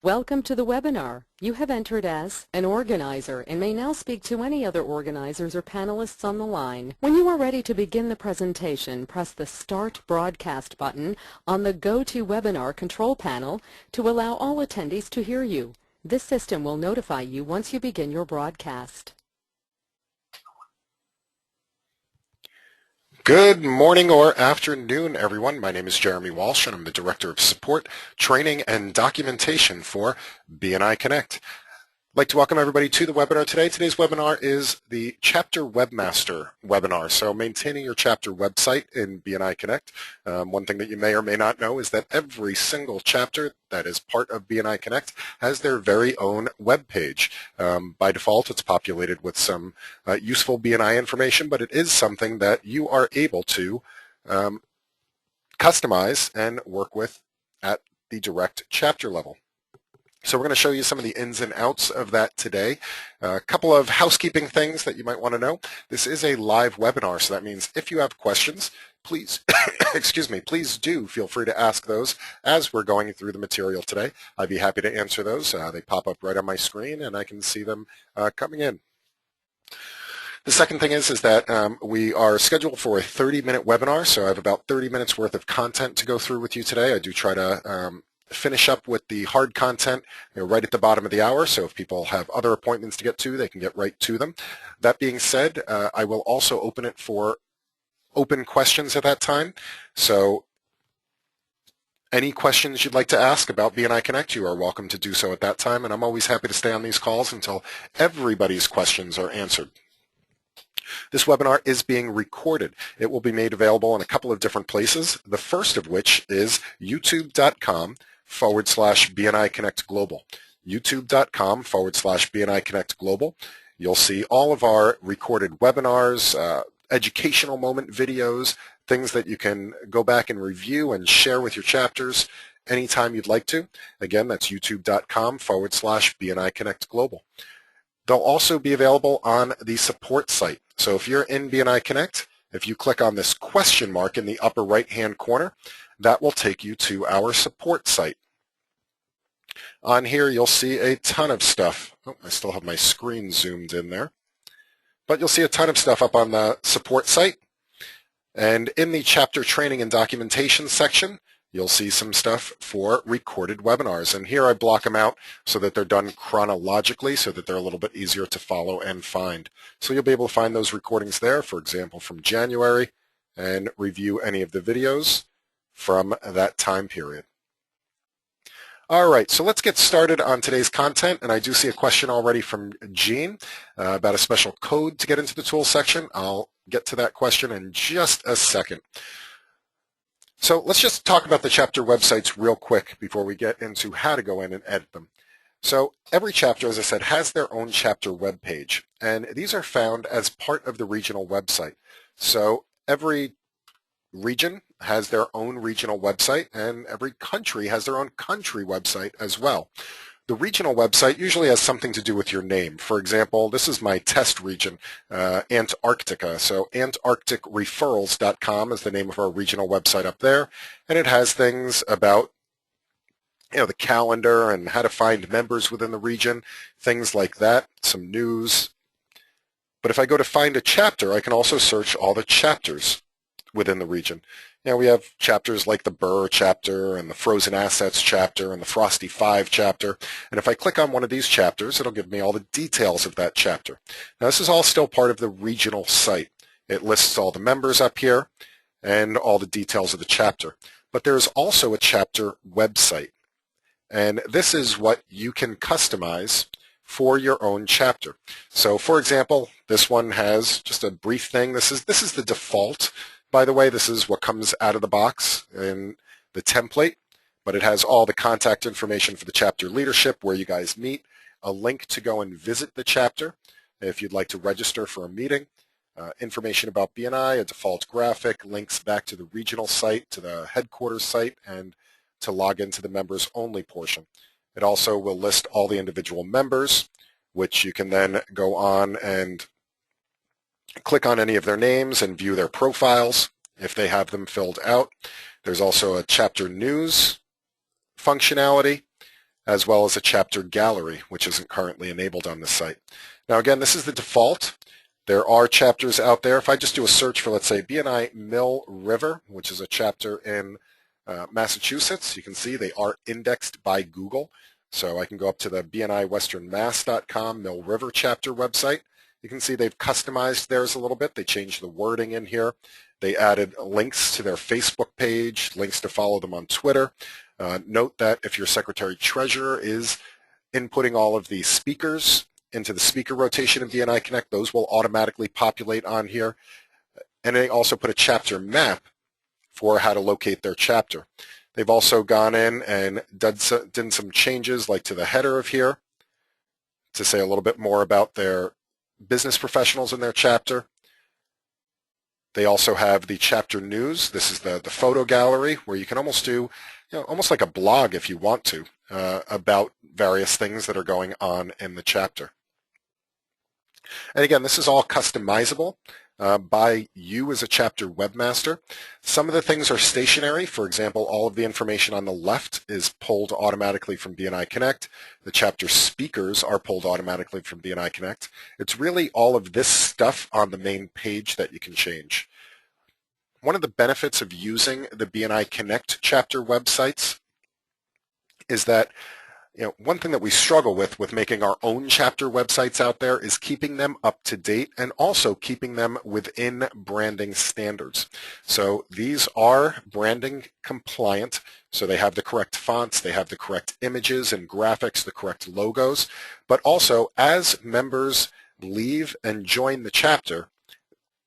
Welcome to the webinar. You have entered as an organizer and may now speak to any other organizers or panelists on the line. When you are ready to begin the presentation, press the Start Broadcast button on the GoToWebinar control panel to allow all attendees to hear you. This system will notify you once you begin your broadcast. Good morning or afternoon, everyone. My name is Jeremy Walsh, and I'm the Director of Support, Training, and Documentation for BNI Connect. I'd like to welcome everybody to the webinar today. Today's webinar is the Chapter Webmaster webinar. So maintaining your chapter website in BNI Connect. One thing that you may or may not know is that every single chapter that is part of BNI Connect has their very own web page. By default, it's populated with some useful BNI information, but it is something that you are able to customize and work with at the direct chapter level. So we're going to show you some of the ins and outs of that today. A couple of housekeeping things that you might want to know. This is a live webinar, so that means if you have questions, please, please do feel free to ask those as we're going through the material today. I'd be happy to answer those. They pop up right on my screen, and I can see them coming in. The second thing is that we are scheduled for a 30-minute webinar, so I have about 30 minutes worth of content to go through with you today. I do try to finish up with the hard content right at the bottom of the hour, so if people have other appointments to get to, they can get right to them. That being said, I will also open it for open questions at that time. So any questions you'd like to ask about BNI Connect, you are welcome to do so at that time, and I'm always happy to stay on these calls until everybody's questions are answered. This webinar is being recorded. It will be made available in a couple of different places, the first of which is youtube.com/BNI Connect Global. youtube.com/BNI Connect Global. You'll see all of our recorded webinars, educational moment videos, things that you can go back and review and share with your chapters anytime you'd like to. Again, that's youtube.com/BNI Connect Global. They'll also be available on the support site. So if you're in BNI Connect, if you click on this question mark in the upper right-hand corner, that will take you to our support site. On here, you'll see a ton of stuff. Oh, I still have my screen zoomed in there. But you'll see a ton of stuff up on the support site. And in the chapter training and documentation section, you'll see some stuff for recorded webinars. And here I block them out so that they're done chronologically so that they're a little bit easier to follow and find. So you'll be able to find those recordings there, for example, from January, and review any of the videos from that time period. All right, so let's get started on today's content. And I do see a question already from Jean about a special code to get into the tools section. I'll get to that question in just a second. So let's just talk about the chapter websites real quick before we get into how to go in and edit them. So every chapter, as I said, has their own chapter web page, and these are found as part of the regional website. So every region has their own regional website, and every country has their own country website as well. The regional website usually has something to do with your name. For example, this is my test region, Antarctica. So antarcticreferrals.com is the name of our regional website up there, and it has things about the calendar and how to find members within the region, things like that, some news. But if I go to find a chapter, I can also search all the chapters within the region. We have chapters like the Burr chapter and the Frozen Assets chapter and the Frosty 5 chapter. And if I click on one of these chapters, it'll give me all the details of that chapter. Now, this is all still part of the regional site. It lists all the members up here and all the details of the chapter. But there's also a chapter website. And this is what you can customize for your own chapter. So, for example, this one has just a brief thing. This is the default. By the way, this is what comes out of the box in the template, but it has all the contact information for the chapter leadership, where you guys meet, a link to go and visit the chapter if you'd like to register for a meeting, information about BNI, a default graphic, links back to the regional site, to the headquarters site, and to log into the members only portion. It also will list all the individual members, which you can then go on and click on any of their names and view their profiles if they have them filled out. There's also a chapter news functionality, as well as a chapter gallery, which isn't currently enabled on this site. Now again, this is the default. There are chapters out there. If I just do a search for, let's say, BNI Mill River, which is a chapter in Massachusetts, you can see they are indexed by Google. So I can go up to the bniwesternmass.com Mill River chapter website. You can see they've customized theirs a little bit. They changed the wording in here. They added links to their Facebook page, links to follow them on Twitter. Note that if your Secretary-Treasurer is inputting all of the speakers into the speaker rotation of BNI Connect, those will automatically populate on here. And they also put a chapter map for how to locate their chapter. They've also gone in and done some changes, like to the header of here, to say a little bit more about their business professionals in their chapter. They also have the chapter news. This is the photo gallery, where you can almost do, almost like a blog if you want to, about various things that are going on in the chapter. And again, this is all customizable by you as a chapter webmaster. Some of the things are stationary. For example, all of the information on the left is pulled automatically from BNI Connect. The chapter speakers are pulled automatically from BNI Connect. It's really all of this stuff on the main page that you can change. One of the benefits of using the BNI Connect chapter websites is that one thing that we struggle with making our own chapter websites out there is keeping them up to date and also keeping them within branding standards. So these are branding compliant, so they have the correct fonts, they have the correct images and graphics, the correct logos, but also as members leave and join the chapter,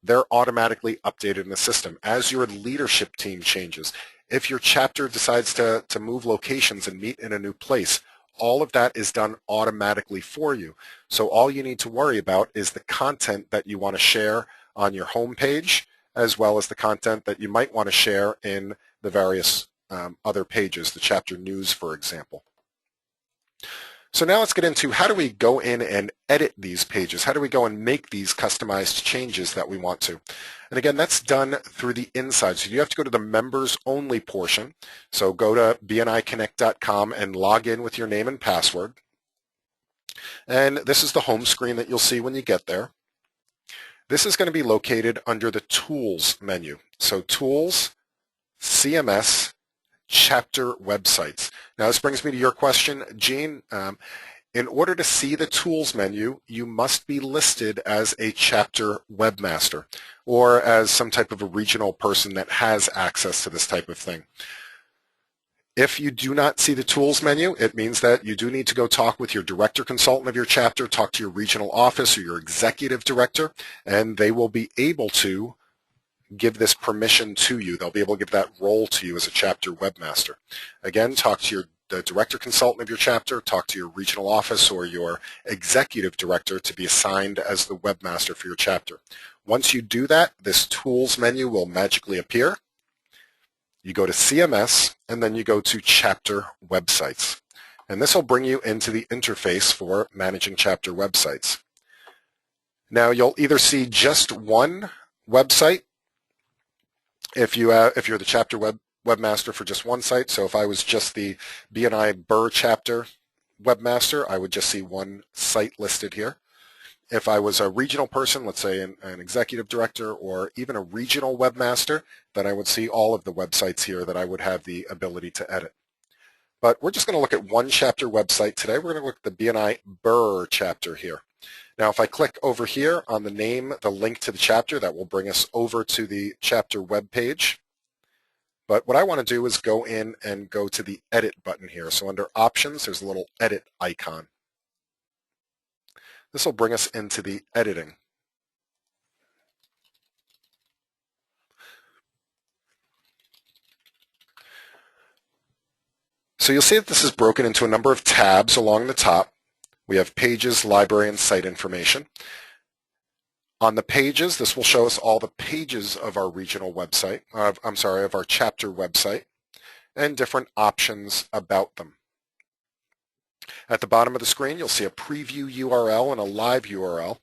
they're automatically updated in the system. As your leadership team changes, if your chapter decides to move locations and meet in a new place, all of that is done automatically for you. So all you need to worry about is the content that you want to share on your home page, as well as the content that you might want to share in the various other pages, the chapter news, for example. So now let's get into how do we go in and edit these pages? How do we go and make these customized changes that we want to? And again, that's done through the inside. So you have to go to the members only portion. So go to bniconnect.com and log in with your name and password. And this is the home screen that you'll see when you get there. This is going to be located under the Tools menu. So Tools, CMS, Chapter Websites. Now this brings me to your question, Gene. In order to see the Tools menu, you must be listed as a chapter webmaster or as some type of a regional person that has access to this type of thing. If you do not see the Tools menu, it means that you do need to go talk with your director consultant of your chapter, talk to your regional office or your executive director, and they will be able to give this permission to you. They'll be able to give that role to you as a chapter webmaster. Again, talk to the director consultant of your chapter, talk to your regional office or your executive director to be assigned as the webmaster for your chapter. Once you do that, this Tools menu will magically appear. You go to CMS and then you go to Chapter Websites. And this will bring you into the interface for managing chapter websites. Now you'll either see just one website if you're the chapter webmaster for just one site. So if I was just the BNI Burr chapter webmaster, I would just see one site listed here. If I was a regional person, let's say an executive director or even a regional webmaster, then I would see all of the websites here that I would have the ability to edit. But we're just going to look at one chapter website today. We're going to look at the BNI Burr chapter here. Now, if I click over here on the name, the link to the chapter, that will bring us over to the chapter web page. But what I want to do is go in and go to the Edit button here. So under Options, there's a little Edit icon. This will bring us into the editing. So you'll see that this is broken into a number of tabs along the top. We have Pages, Library, and Site Information. On the pages, this will show us all the pages of our regional website, of our chapter website, and different options about them. At the bottom of the screen, you'll see a preview URL and a live URL.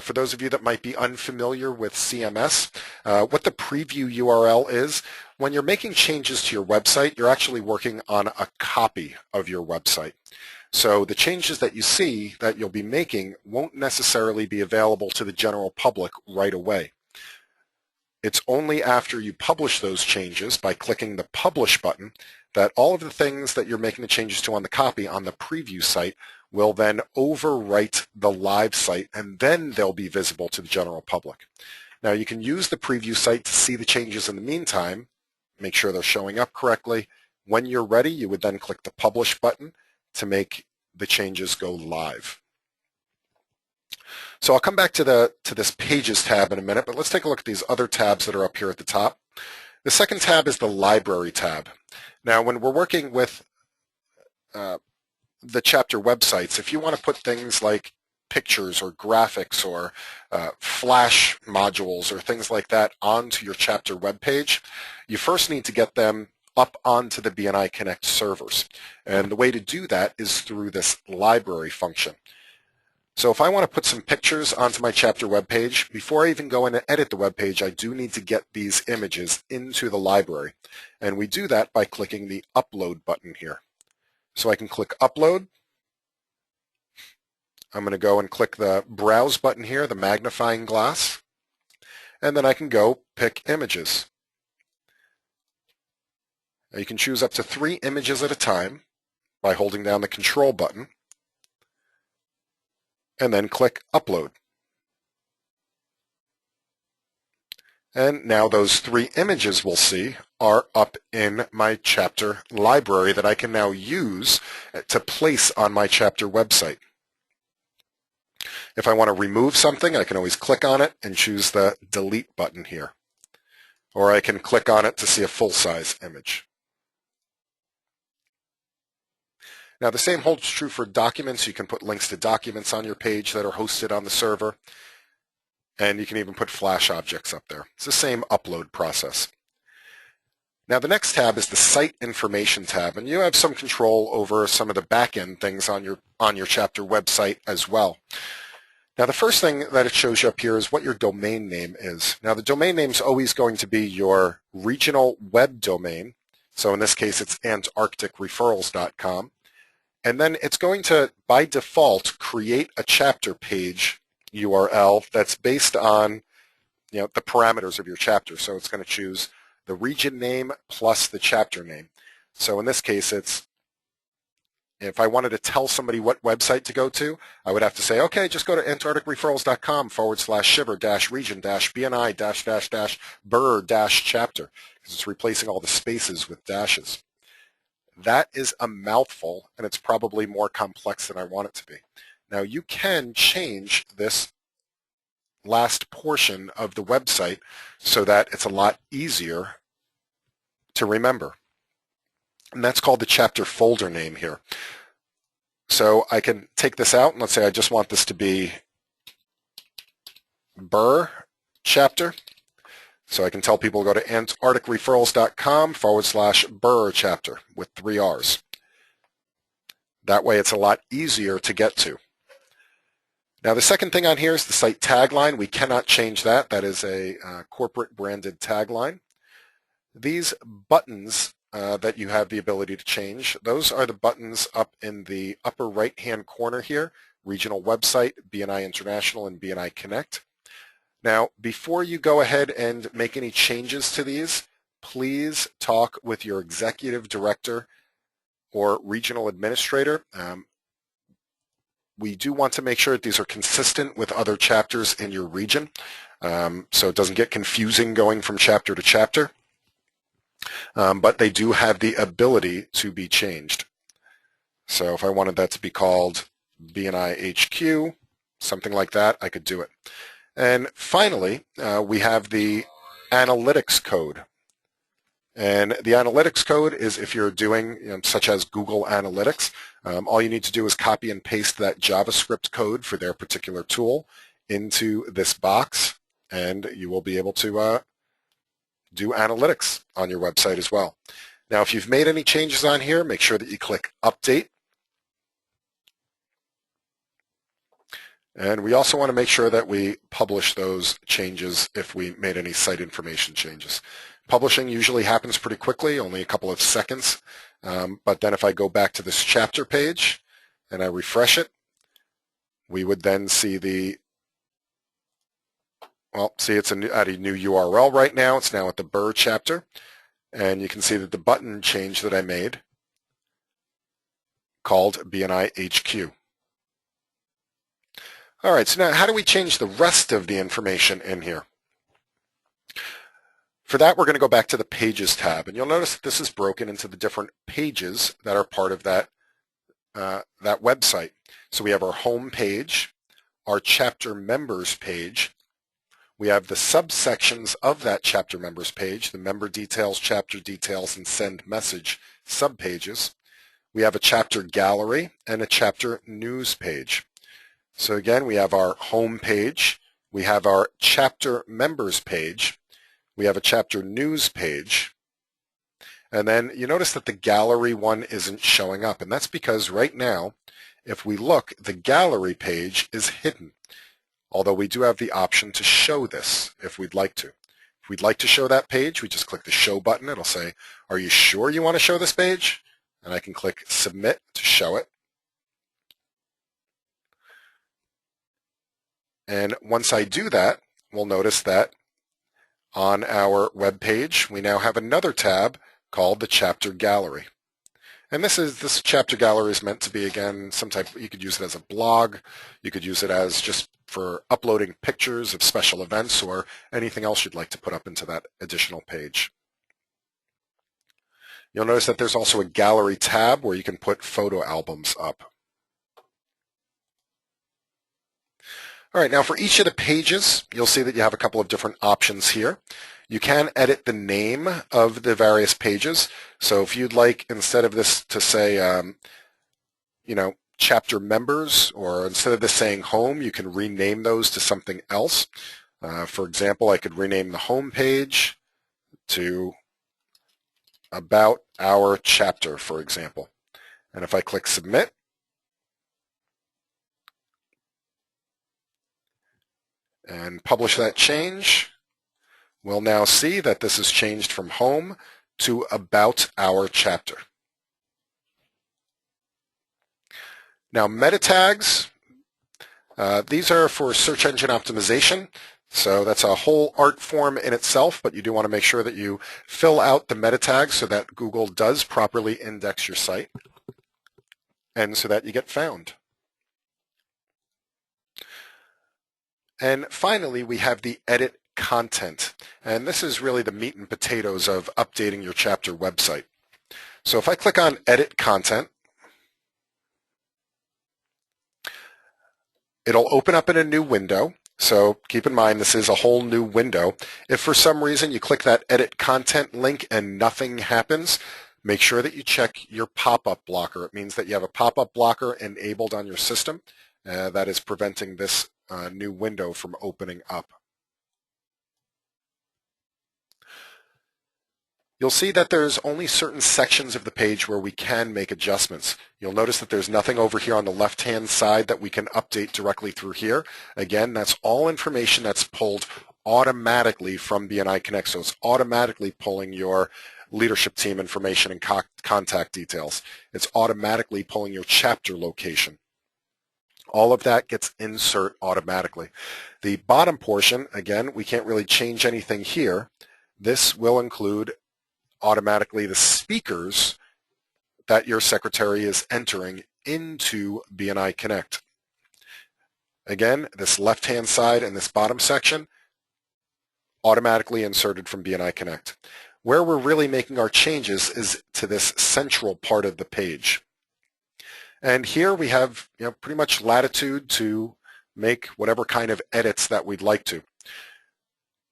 For those of you that might be unfamiliar with CMS, what the preview URL is, when you're making changes to your website, you're actually working on a copy of your website. So the changes that you see that you'll be making won't necessarily be available to the general public right away. It's only after you publish those changes by clicking the Publish button that all of the things that you're making the changes to on the copy on the preview site will then overwrite the live site, and then they'll be visible to the general public. Now you can use the preview site to see the changes in the meantime, make sure they're showing up correctly. When you're ready, you would then click the Publish button to make the changes go live. So I'll come back to this Pages tab in a minute, but let's take a look at these other tabs that are up here at the top. The second tab is the Library tab. Now, when we're working with the chapter websites, if you want to put things like pictures or graphics or Flash modules or things like that onto your chapter web page, you first need to get them up onto the BNI Connect servers. And the way to do that is through this library function. So if I want to put some pictures onto my chapter web page, before I even go in and edit the web page, I do need to get these images into the library. And we do that by clicking the Upload button here. So I can click Upload. I'm going to go and click the Browse button here, the magnifying glass. And then I can go pick images. Now you can choose up to 3 images at a time by holding down the Control button and then click Upload. And now those 3 images we'll see are up in my chapter library that I can now use to place on my chapter website. If I want to remove something, I can always click on it and choose the Delete button here. Or I can click on it to see a full-size image. Now the same holds true for documents. You can put links to documents on your page that are hosted on the server. And you can even put Flash objects up there. It's the same upload process. Now the next tab is the Site Information tab, and you have some control over some of the back-end things on your chapter website as well. Now the first thing that it shows you up here is what your domain name is. Now the domain name is always going to be your regional web domain. So in this case it's antarcticreferrals.com. And then it's going to, by default, create a chapter page URL that's based on the parameters of your chapter. So it's going to choose the region name plus the chapter name. So in this case, if I wanted to tell somebody what website to go to, I would have to say, okay, just go to antarcticreferrals.com/shiver-region-bni-bur-chapter, because it's replacing all the spaces with dashes. That is a mouthful, and it's probably more complex than I want it to be. Now, you can change this last portion of the website so that it's a lot easier to remember. And that's called the chapter folder name here. So I can take this out, and let's say I just want this to be Burr chapter. So I can tell people to go to antarcticreferrals.com/Burr chapter with 3 R's. That way it's a lot easier to get to. Now the second thing on here is the site tagline. We cannot change that. That is a corporate branded tagline. These buttons that you have the ability to change, those are the buttons up in the upper right-hand corner here, Regional Website, BNI International, and BNI Connect. Now, before you go ahead and make any changes to these, please talk with your executive director or regional administrator. We do want to make sure that these are consistent with other chapters in your region, so it doesn't get confusing going from chapter to chapter. But they do have the ability to be changed. So if I wanted that to be called BNI HQ, something like that, I could do it. And finally, we have the analytics code. And the analytics code is if you're doing, such as Google Analytics, all you need to do is copy and paste that JavaScript code for their particular tool into this box, and you will be able to do analytics on your website as well. Now, if you've made any changes on here, make sure that you click Update. And we also want to make sure that we publish those changes if we made any site information changes. Publishing usually happens pretty quickly, only a couple of seconds. But then if I go back to this chapter page and I refresh it, we would then see it's at a new URL right now. It's now at the Burr chapter. And you can see that the button change that I made called BNI HQ. All right, so now how do we change the rest of the information in here? For that, we're going to go back to the Pages tab, and you'll notice that this is broken into the different pages that are part of that website. So we have our home page, our chapter members page. We have the subsections of that chapter members page, the member details, chapter details, and send message subpages. We have a chapter gallery and a chapter news page. So again, we have our home page, we have our chapter members page, we have a chapter news page, and then you notice that the gallery one isn't showing up, and that's because right now, if we look, the gallery page is hidden, although we do have the option to show this if we'd like to. If we'd like to show that page, we just click the Show button. It'll say, are you sure you want to show this page? And I can click Submit to show it. And once I do that, we'll notice that on our web page, we now have another tab called the Chapter Gallery. And this chapter gallery is meant to be, again, you could use it as a blog, you could use it as just for uploading pictures of special events or anything else you'd like to put up into that additional page. You'll notice that there's also a gallery tab where you can put photo albums up. All right, now for each of the pages, you'll see that you have a couple of different options here. You can edit the name of the various pages. So if you'd like, instead of this to say, chapter members, or instead of this saying home, you can rename those to something else. For example, I could rename the home page to About Our Chapter, for example. And if I click Submit, and publish that change, we'll now see that this is changed from home to About Our Chapter. Now meta tags, these are for search engine optimization. So that's a whole art form in itself, but you do want to make sure that you fill out the meta tags so that Google does properly index your site and so that you get found. And finally, we have the edit content. And this is really the meat and potatoes of updating your chapter website. So if I click on edit content, it'll open up in a new window. So keep in mind, this is a whole new window. If for some reason you click that edit content link and nothing happens, make sure that you check your pop-up blocker. It means that you have a pop-up blocker enabled on your system that is preventing this new window from opening up. You'll see that there's only certain sections of the page where we can make adjustments. You'll notice that there's nothing over here on the left-hand side that we can update directly through here. Again, that's all information that's pulled automatically from BNI Connect, so it's automatically pulling your leadership team information and contact details. It's automatically pulling your chapter location. All of that gets insert automatically. The bottom portion, again, we can't really change anything here. This will include automatically the speakers that your secretary is entering into BNI Connect. Again, this left-hand side and this bottom section, automatically inserted from BNI Connect. Where we're really making our changes is to this central part of the page. And here we have pretty much latitude to make whatever kind of edits that we'd like to.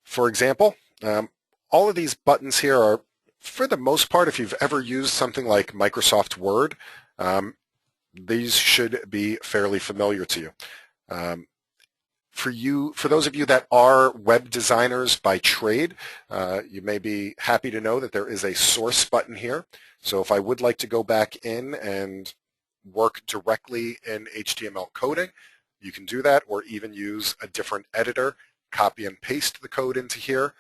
For example, all of these buttons here are, for the most part, if you've ever used something like Microsoft Word, these should be fairly familiar to you. For those of you that are web designers by trade, you may be happy to know that there is a source button here. So if I would like to go back in and work directly in HTML coding, you can do that, or even use a different editor, copy and paste the code into here.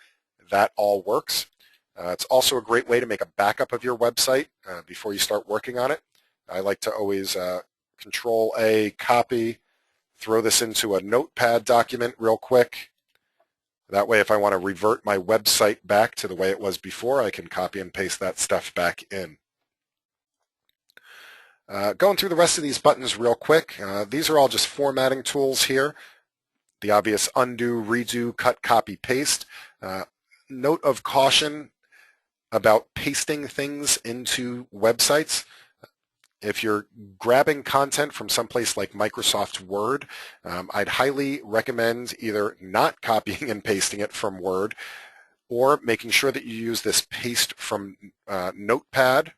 That all works. It's also a great way to make a backup of your website before you start working on it. I like to always Control-A, copy, throw this into a notepad document real quick. That way, if I want to revert my website back to the way it was before, I can copy and paste that stuff back in. Going through the rest of these buttons real quick, these are all just formatting tools here. The obvious undo, redo, cut, copy, paste. Note of caution about pasting things into websites. If you're grabbing content from someplace like Microsoft Word, I'd highly recommend either not copying and pasting it from Word or making sure that you use this paste from Notepad,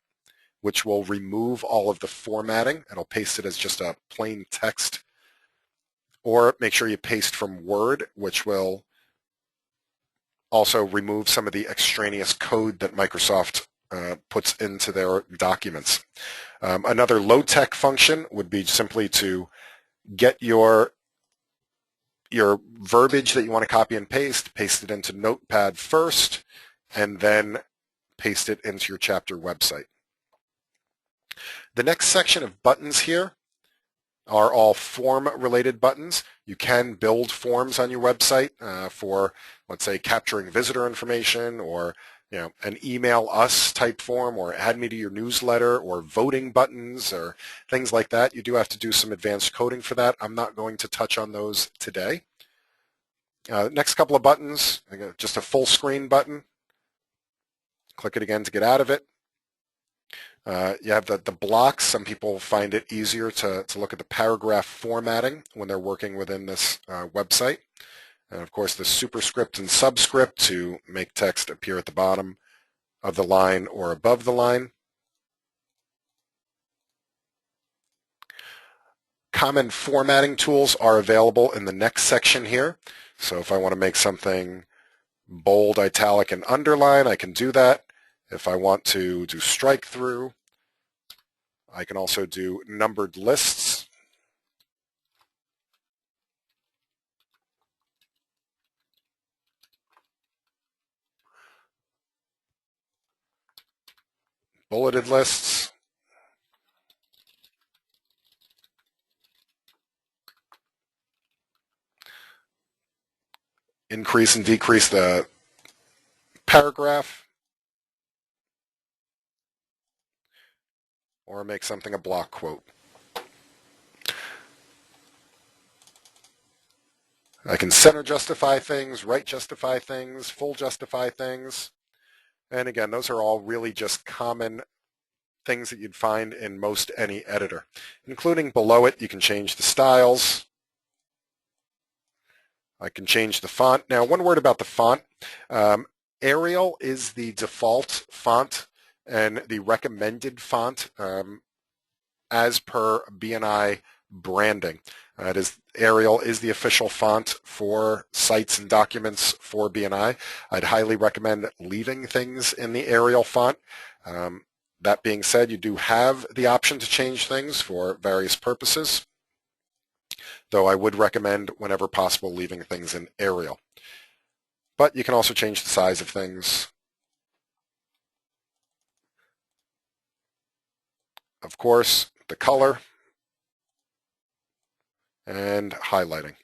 which will remove all of the formatting. It'll paste it as just a plain text. Or make sure you paste from Word, which will also remove some of the extraneous code that Microsoft puts into their documents. Another low-tech function would be simply to get your verbiage that you want to copy and paste it into Notepad first, and then paste it into your chapter website. The next section of buttons here are all form-related buttons. You can build forms on your website for, let's say, capturing visitor information, or an email us type form, or add me to your newsletter, or voting buttons, or things like that. You do have to do some advanced coding for that. I'm not going to touch on those today. Next couple of buttons, just a full screen button. Click it again to get out of it. You have the blocks. Some people find it easier to look at the paragraph formatting when they're working within this website. And of course, the superscript and subscript to make text appear at the bottom of the line or above the line. Common formatting tools are available in the next section here. So if I want to make something bold, italic, and underline, I can do that. If I want to do strike through, I can also do numbered lists. Bulleted lists. Increase and decrease the paragraph. Or make something a block quote. I can center justify things, right justify things, full justify things. And again, those are all really just common things that you'd find in most any editor. Including below it, you can change the styles. I can change the font. Now, one word about the font. Arial is the default font and the recommended font as per BNI branding. Arial is the official font for sites and documents for BNI. I'd highly recommend leaving things in the Arial font. That being said, you do have the option to change things for various purposes, though I would recommend, whenever possible, leaving things in Arial. But you can also change the size of things. Of course, the color and highlighting.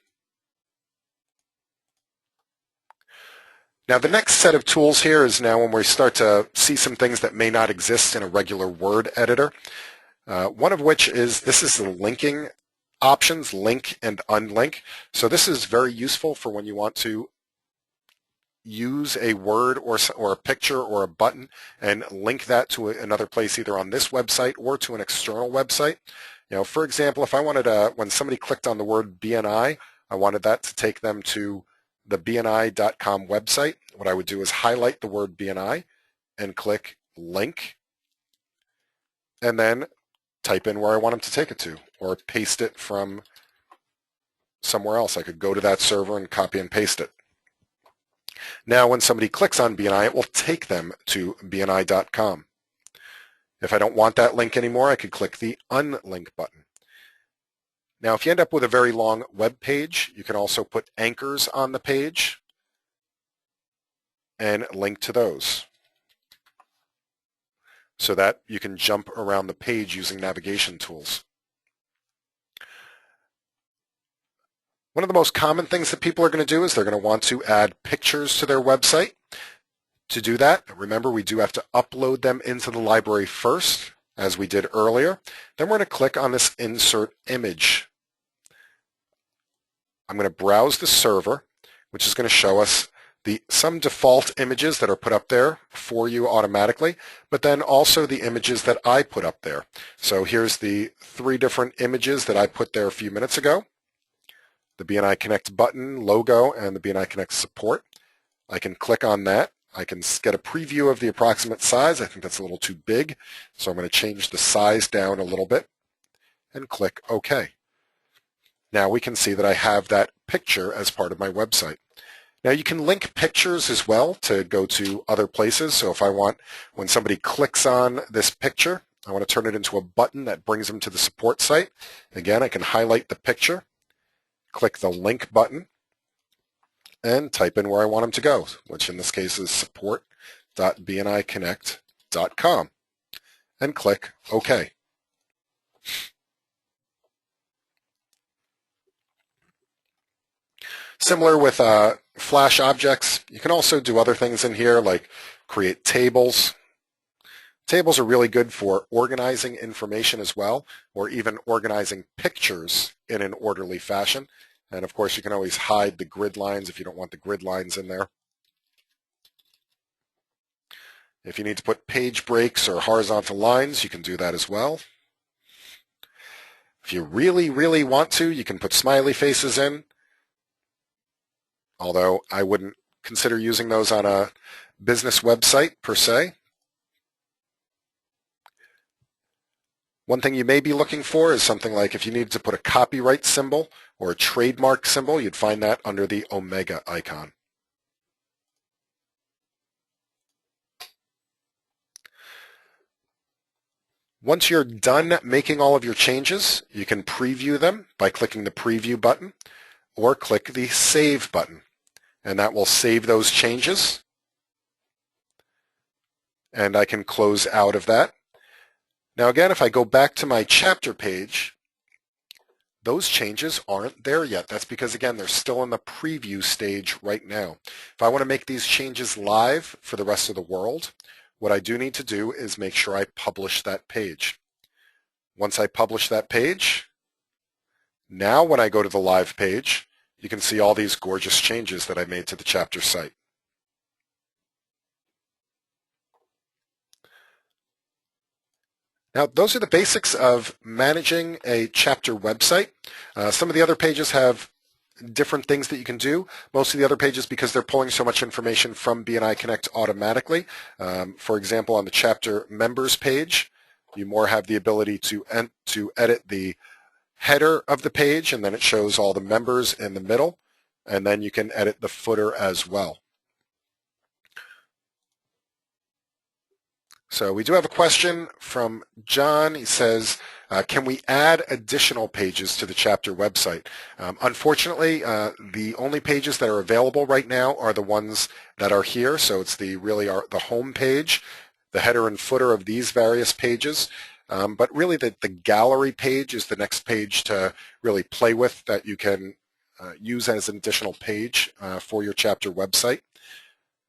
Now the next set of tools here is now when we start to see some things that may not exist in a regular Word editor. One of which is, this is the linking options, link and unlink. So this is very useful for when you want to use a word or a picture or a button and link that to another place, either on this website or to an external website. For example, if I wanted when somebody clicked on the word BNI, I wanted that to take them to the BNI.com website. What I would do is highlight the word BNI and click link, and then type in where I want them to take it to, or paste it from somewhere else. I could go to that server and copy and paste it. Now when somebody clicks on BNI, it will take them to BNI.com. If I don't want that link anymore, I could click the unlink button. Now, if you end up with a very long web page, you can also put anchors on the page and link to those so that you can jump around the page using navigation tools. One of the most common things that people are going to do is they're going to want to add pictures to their website. To do that, remember we do have to upload them into the library first, as we did earlier. Then we're going to click on this Insert Image. I'm going to browse the server, which is going to show us some default images that are put up there for you automatically, but then also the images that I put up there. So here's the 3 different images that I put there a few minutes ago. The BNI Connect button, logo, and the BNI Connect support. I can click on that. I can get a preview of the approximate size. I think that's a little too big, so I'm going to change the size down a little bit and click OK. Now we can see that I have that picture as part of my website. Now you can link pictures as well to go to other places. So if I want, when somebody clicks on this picture, I want to turn it into a button that brings them to the support site. Again, I can highlight the picture, click the link button, and type in where I want them to go, which in this case is support.bniconnect.com, and click OK. Similar with Flash objects, you can also do other things in here like create tables. Tables are really good for organizing information as well, or even organizing pictures in an orderly fashion. And of course, you can always hide the grid lines if you don't want the grid lines in there. If you need to put page breaks or horizontal lines, you can do that as well. If you really, really want to, you can put smiley faces in, although I wouldn't consider using those on a business website per se. One thing you may be looking for is something like if you needed to put a copyright symbol or a trademark symbol, you'd find that under the Omega icon. Once you're done making all of your changes, you can preview them by clicking the Preview button or click the Save button, and that will save those changes. And I can close out of that. Now again, if I go back to my chapter page, those changes aren't there yet. That's because, again, they're still in the preview stage right now. If I want to make these changes live for the rest of the world, what I do need to do is make sure I publish that page. Once I publish that page, now when I go to the live page, you can see all these gorgeous changes that I made to the chapter site. Now, those are the basics of managing a chapter website. Some of the other pages have different things that you can do. Most of the other pages, because they're pulling so much information from BNI Connect automatically. For example, on the chapter members page, you more have the ability to edit the header of the page, and then it shows all the members in the middle, and then you can edit the footer as well. So we do have a question from John. He says, can we add additional pages to the chapter website? Unfortunately, the only pages that are available right now are the ones that are here. So it's the home page, the header and footer of these various pages. But really the gallery page is the next page to really play with that you can use as an additional page for your chapter website.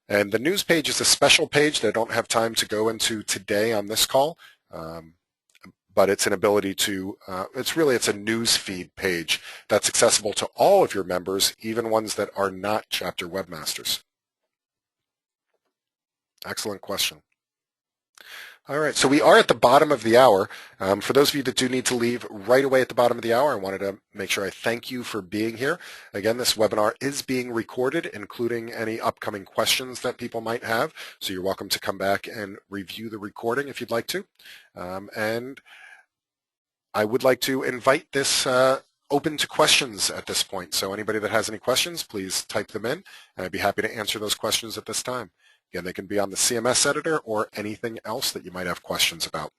And the news page is a special page that I don't have time to go into today on this call, but it's an ability to, it's a news feed page that's accessible to all of your members, even ones that are not chapter webmasters. Excellent question. All right, so we are at the bottom of the hour. For those of you that do need to leave right away at the bottom of the hour, I wanted to make sure I thank you for being here. Again, this webinar is being recorded, including any upcoming questions that people might have. So you're welcome to come back and review the recording if you'd like to. And I would like to invite this open to questions at this point. So anybody that has any questions, please type them in, and I'd be happy to answer those questions at this time. Again, they can be on the CMS editor or anything else that you might have questions about.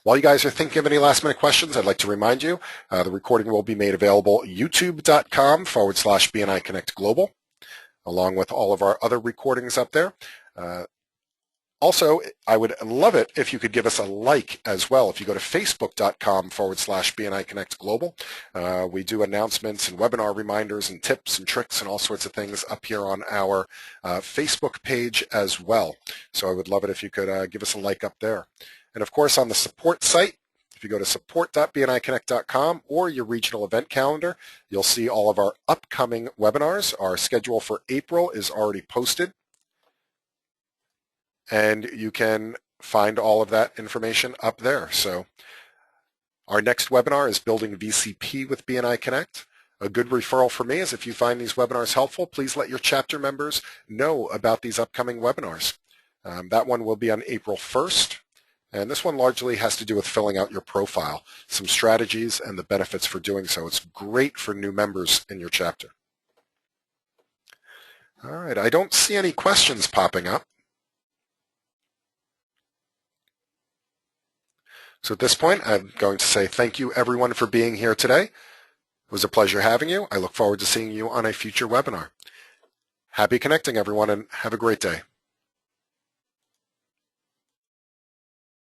While you guys are thinking of any last-minute questions, I'd like to remind you the recording will be made available youtube.com/BNI Connect Global, along with all of our other recordings up there. Also, I would love it if you could give us a like as well. If you go to facebook.com/BNI Connect Global, we do announcements and webinar reminders and tips and tricks and all sorts of things up here on our Facebook page as well. So I would love it if you could give us a like up there. And of course, on the support site, if you go to support.bniconnect.com or your regional event calendar, you'll see all of our upcoming webinars. Our schedule for April is already posted, and you can find all of that information up there. So our next webinar is Building VCP with BNI Connect. A good referral for me is if you find these webinars helpful, please let your chapter members know about these upcoming webinars. That one will be on April 1st. And this one largely has to do with filling out your profile, some strategies and the benefits for doing so. It's great for new members in your chapter. All right, I don't see any questions popping up. So at this point, I'm going to say thank you everyone for being here today. It was a pleasure having you. I look forward to seeing you on a future webinar. Happy connecting everyone, and have a great day.